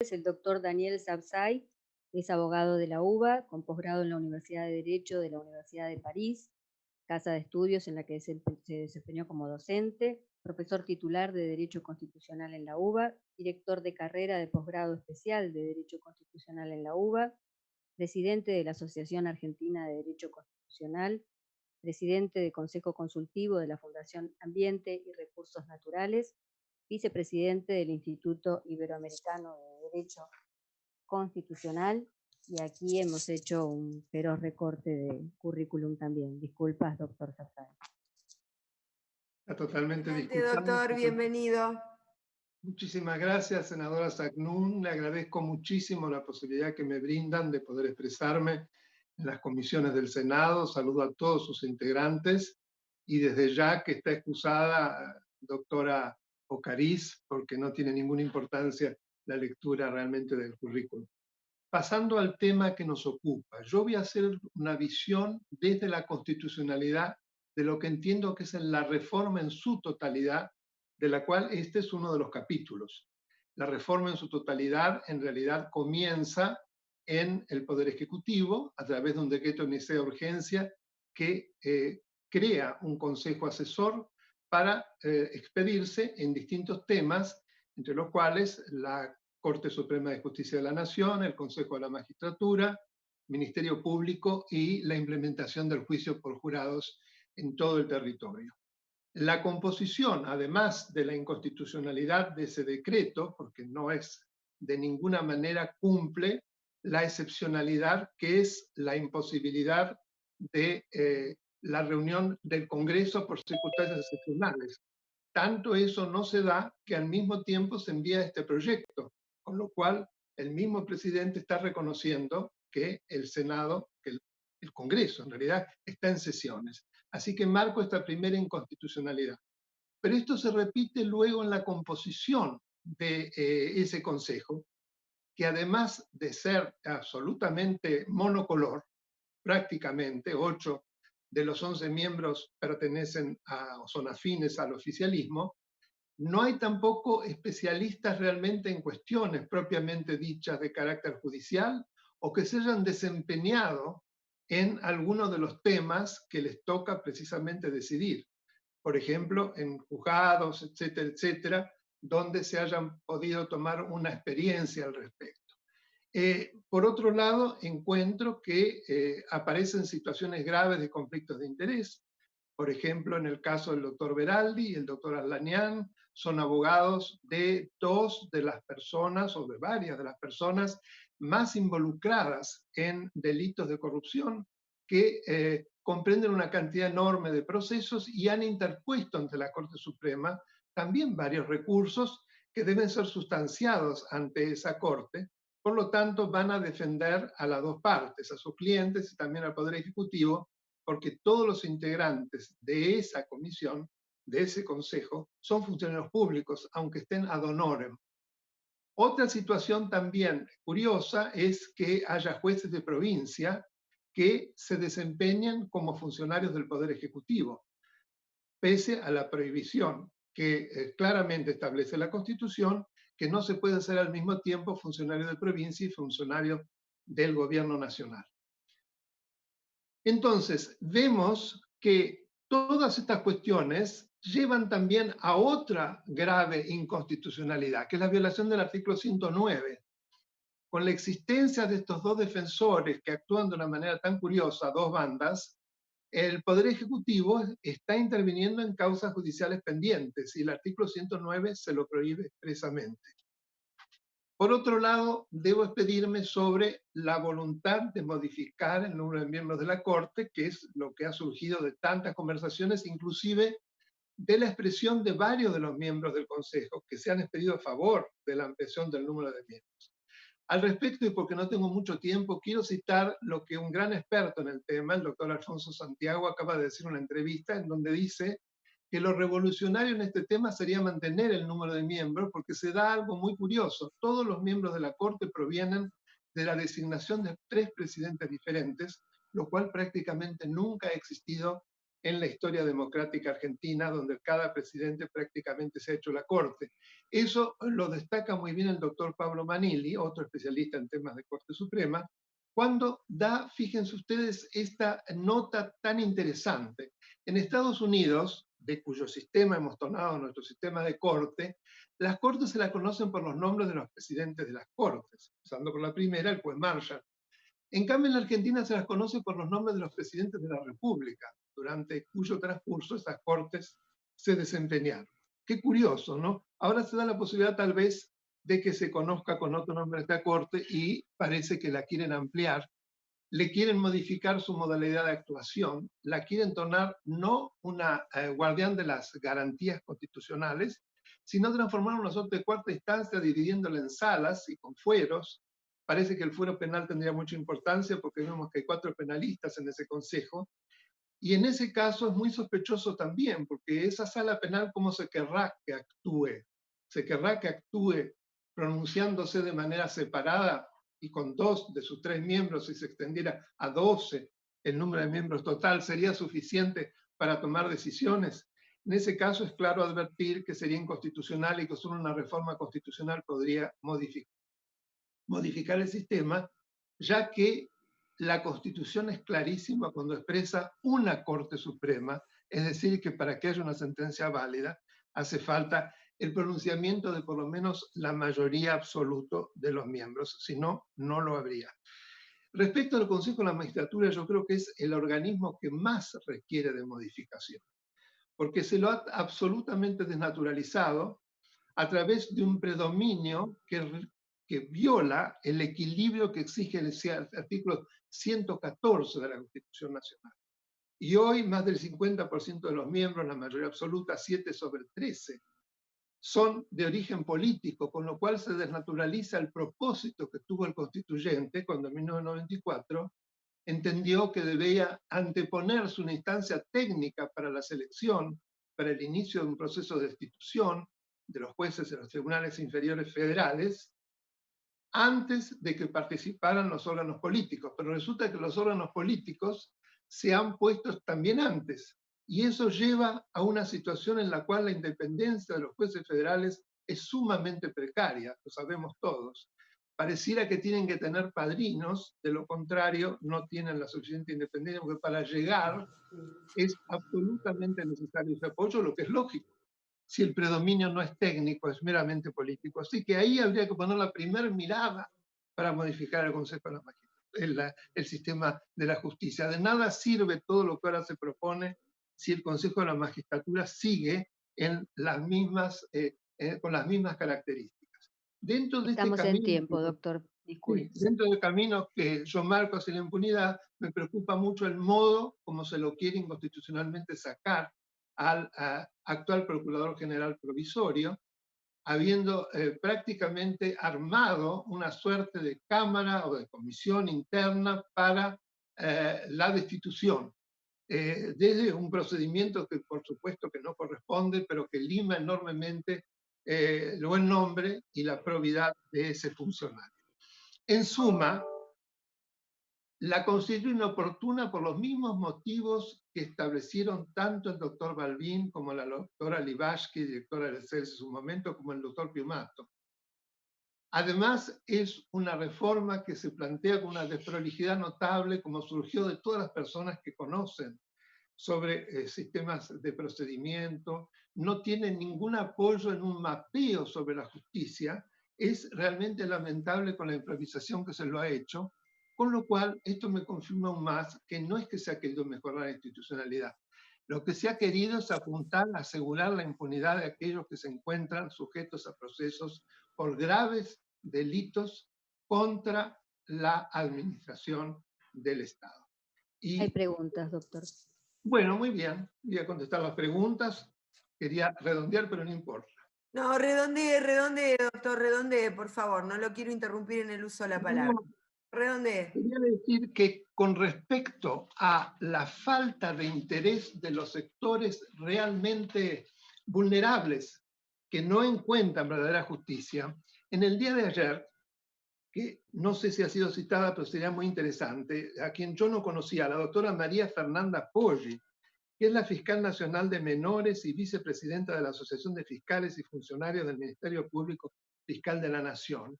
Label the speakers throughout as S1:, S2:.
S1: es el doctor Daniel Sabzai, es abogado de la UBA, con posgrado en la Universidad de Derecho de la Universidad de París, casa de estudios en la que se desempeñó como docente, profesor titular de Derecho Constitucional en la UBA, director de carrera de posgrado especial de Derecho Constitucional en la UBA, presidente de la Asociación Argentina de Derecho Constitucional, presidente del Consejo Consultivo de la Fundación Ambiente y Recursos Naturales, vicepresidente del Instituto Iberoamericano de Derecho Constitucional, y aquí hemos hecho un feroz recorte de currículum también. Disculpas, doctor Safari.
S2: Está totalmente
S3: Excelente,
S2: disculpado.
S3: doctor, bienvenido.
S2: Muchísimas gracias, senadora Sagnún. Le agradezco muchísimo la posibilidad que me brindan de poder expresarme en las comisiones del Senado. Saludo a todos sus integrantes y desde ya que está excusada, doctora Ocariz, porque no tiene ninguna importancia la lectura realmente del currículum. Pasando al tema que nos ocupa, yo voy a hacer una visión desde la constitucionalidad de lo que entiendo que es la reforma en su totalidad, de la cual este es uno de los capítulos. La reforma en su totalidad en realidad comienza en el Poder Ejecutivo a través de un decreto de necesidad de urgencia que crea un consejo asesor para expedirse en distintos temas, entre los cuales la Corte Suprema de Justicia de la Nación, el Consejo de la Magistratura, Ministerio Público y la implementación del juicio por jurados en todo el territorio. La composición, además de la inconstitucionalidad de ese decreto, porque no es de ninguna manera cumple la excepcionalidad que es la imposibilidad de la reunión del Congreso por circunstancias excepcionales. Tanto eso no se da que al mismo tiempo se envía este proyecto, con lo cual el mismo presidente está reconociendo que el Senado, que el Congreso en realidad está en sesiones. Así que marco esta primera inconstitucionalidad. Pero esto se repite luego en la composición de ese Consejo, que además de ser absolutamente monocolor, prácticamente 8 de los 11 miembros pertenecen o son afines al oficialismo, no hay tampoco especialistas realmente en cuestiones propiamente dichas de carácter judicial o que se hayan desempeñado en algunos de los temas que les toca precisamente decidir. Por ejemplo, en juzgados, etcétera, etcétera, donde se hayan podido tomar una experiencia al respecto. Por otro lado, encuentro que aparecen situaciones graves de conflictos de interés. Por ejemplo, en el caso del doctor Beraldi y el doctor Aslanian, son abogados de dos de las personas o de varias de las personas más involucradas en delitos de corrupción que comprenden una cantidad enorme de procesos y han interpuesto ante la Corte Suprema también varios recursos que deben ser sustanciados ante esa Corte. Por lo tanto, van a defender a las dos partes, a sus clientes y también al Poder Ejecutivo, porque todos los integrantes de esa comisión, de ese consejo, son funcionarios públicos, aunque estén ad honorem. Otra situación también curiosa es que haya jueces de provincia que se desempeñan como funcionarios del Poder Ejecutivo, pese a la prohibición que claramente establece la Constitución, que no se puede hacer al mismo tiempo funcionario de provincia y funcionario del gobierno nacional. Entonces, vemos que todas estas cuestiones llevan también a otra grave inconstitucionalidad, que es la violación del artículo 109. Con la existencia de estos dos defensores que actúan de una manera tan curiosa, dos bandas, el Poder Ejecutivo está interviniendo en causas judiciales pendientes y el artículo 109 se lo prohíbe expresamente. Por otro lado, debo expedirme sobre la voluntad de modificar el número de miembros de la Corte, que es lo que ha surgido de tantas conversaciones, inclusive de la expresión de varios de los miembros del Consejo que se han expedido a favor de la ampliación del número de miembros. Al respecto, y porque no tengo mucho tiempo, quiero citar lo que un gran experto en el tema, el doctor Alfonso Santiago, acaba de decir en una entrevista en donde dice que lo revolucionario en este tema sería mantener el número de miembros, porque se da algo muy curioso. Todos los miembros de la Corte provienen de la designación de 3 presidentes diferentes, lo cual prácticamente nunca ha existido en la historia democrática argentina, donde cada presidente prácticamente se ha hecho la corte. Eso lo destaca muy bien el doctor Pablo Manili, otro especialista en temas de Corte Suprema, cuando da, fíjense ustedes, esta nota tan interesante. En Estados Unidos, de cuyo sistema hemos tornado nuestro sistema de corte, las cortes se las conocen por los nombres de los presidentes de las cortes, empezando por la primera, el juez Marshall. En cambio, en la Argentina se las conoce por los nombres de los presidentes de la República, durante cuyo transcurso esas cortes se desempeñaron. Qué curioso, ¿no? Ahora se da la posibilidad tal vez de que se conozca con otro nombre esta corte y parece que la quieren ampliar, le quieren modificar su modalidad de actuación, la quieren tornar no una guardián de las garantías constitucionales, sino transformar en una suerte de cuarta instancia, dividiéndola en salas y con fueros. Parece que el fuero penal tendría mucha importancia porque vemos que hay 4 penalistas en ese consejo, y en ese caso es muy sospechoso también, porque esa sala penal, ¿cómo se querrá que actúe? ¿Se querrá que actúe pronunciándose de manera separada y con 2 de sus 3 miembros, si se extendiera a 12 el número de miembros total, sería suficiente para tomar decisiones? En ese caso es claro advertir que sería inconstitucional y que solo una reforma constitucional podría modificar el sistema, ya que la Constitución es clarísima cuando expresa una Corte Suprema, es decir, que para que haya una sentencia válida hace falta el pronunciamiento de por lo menos la mayoría absoluta de los miembros, si no, no lo habría. Respecto al Consejo de la Magistratura, yo creo que es el organismo que más requiere de modificación, porque se lo ha absolutamente desnaturalizado a través de un predominio que viola el equilibrio que exige el artículo 114 de la Constitución Nacional. Y hoy más del 50% de los miembros, la mayoría absoluta, 7 sobre 13, son de origen político, con lo cual se desnaturaliza el propósito que tuvo el constituyente cuando en 1994 entendió que debía anteponerse una instancia técnica para la selección, para el inicio de un proceso de destitución de los jueces de los tribunales inferiores federales, antes de que participaran los órganos políticos. Pero resulta que los órganos políticos se han puesto también antes. Y eso lleva a una situación en la cual la independencia de los jueces federales es sumamente precaria, lo sabemos todos. Pareciera que tienen que tener padrinos, de lo contrario no tienen la suficiente independencia, porque para llegar es absolutamente necesario ese apoyo, lo que es lógico si el predominio no es técnico, es meramente político. Así que ahí habría que poner la primera mirada para modificar el Consejo de la Magistratura, el sistema de la justicia. De nada sirve todo lo que ahora se propone si el Consejo de la Magistratura sigue en las mismas, con las mismas características. Dentro de este
S1: Estamos en
S2: camino,
S1: tiempo, doctor.
S2: sí,
S1: Disculpe.
S2: dentro del camino que yo marco hacia la impunidad, me preocupa mucho el modo como se lo quiere inconstitucionalmente sacar al actual Procurador General Provisorio, habiendo prácticamente armado una suerte de cámara o de comisión interna para la destitución, desde un procedimiento que por supuesto que no corresponde, pero que lima enormemente el buen nombre y la probidad de ese funcionario. En suma, la constituye inoportuna por los mismos motivos que establecieron tanto el doctor Balbín como la doctora Libashki, directora del CELS en su momento, como el doctor Piumato. Además, es una reforma que se plantea con una desprolijidad notable, como surgió de todas las personas que conocen sobre sistemas de procedimiento, no tiene ningún apoyo en un mapeo sobre la justicia, es realmente lamentable con la improvisación que se lo ha hecho, con lo cual esto me confirma aún más que no es que se ha querido mejorar la institucionalidad, lo que se ha querido es apuntar a asegurar la impunidad de aquellos que se encuentran sujetos a procesos por graves delitos contra la administración del Estado.
S1: Hay
S2: Y
S1: preguntas, doctor.
S2: bueno, muy bien. Voy a contestar las preguntas. Quería redondear, pero no importa.
S3: No, redondee, doctor, redondee, por favor. No lo quiero interrumpir en el uso de la palabra.
S2: No,
S3: Redondee.
S2: quería decir que con respecto a la falta de interés de los sectores realmente vulnerables que no encuentran verdadera justicia, en el día de ayer, que no sé si ha sido citada, pero sería muy interesante, a quien yo no conocía, la doctora María Fernanda Poggi, que es la fiscal nacional de menores y vicepresidenta de la Asociación de Fiscales y Funcionarios del Ministerio Público Fiscal de la Nación,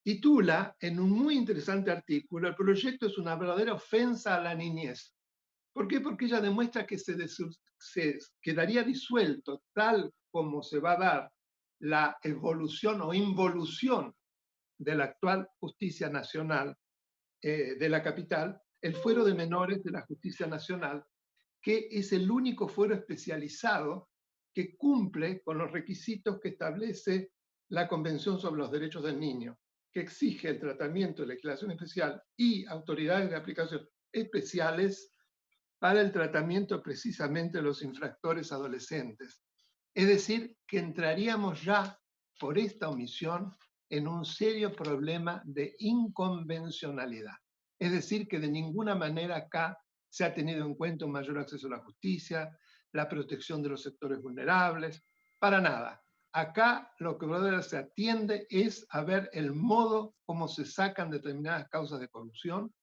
S2: titula en un muy interesante artículo: el proyecto es una verdadera ofensa a la niñez. ¿Por qué? Porque ella demuestra que se quedaría disuelto, tal como se va a dar la evolución o involución de la actual justicia nacional de la capital, el fuero de menores de la justicia nacional, que es el único fuero especializado que cumple con los requisitos que establece la Convención sobre los Derechos del Niño, que exige el tratamiento de legislación especial y autoridades de aplicación especiales para el tratamiento precisamente de los infractores adolescentes. Es decir, que entraríamos ya por esta omisión en un serio problema de inconvencionalidad. Es decir, que de ninguna manera acá se ha tenido en cuenta un mayor acceso a la justicia, la protección de los sectores vulnerables, para nada. Acá lo que se atiende es a ver el modo como se sacan determinadas causas de corrupción,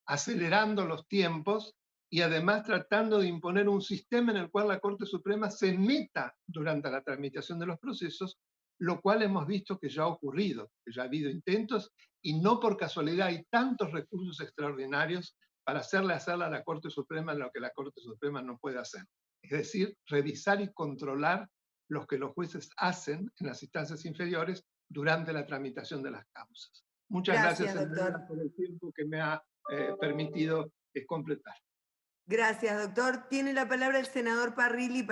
S2: acelerando los tiempos y además tratando de imponer un sistema en el cual la Corte Suprema se meta durante la tramitación de los procesos, lo cual hemos visto que ya ha ocurrido, que ya ha habido intentos y no por casualidad hay tantos recursos extraordinarios para hacerle a la Corte Suprema lo que la Corte Suprema no puede hacer. Es decir, revisar y controlar lo que los jueces hacen en las instancias inferiores durante la tramitación de las causas. Muchas gracias,
S3: doctor.
S2: por el tiempo que me ha permitido completar.
S3: Gracias, doctor. Tiene la palabra el senador Parrilli para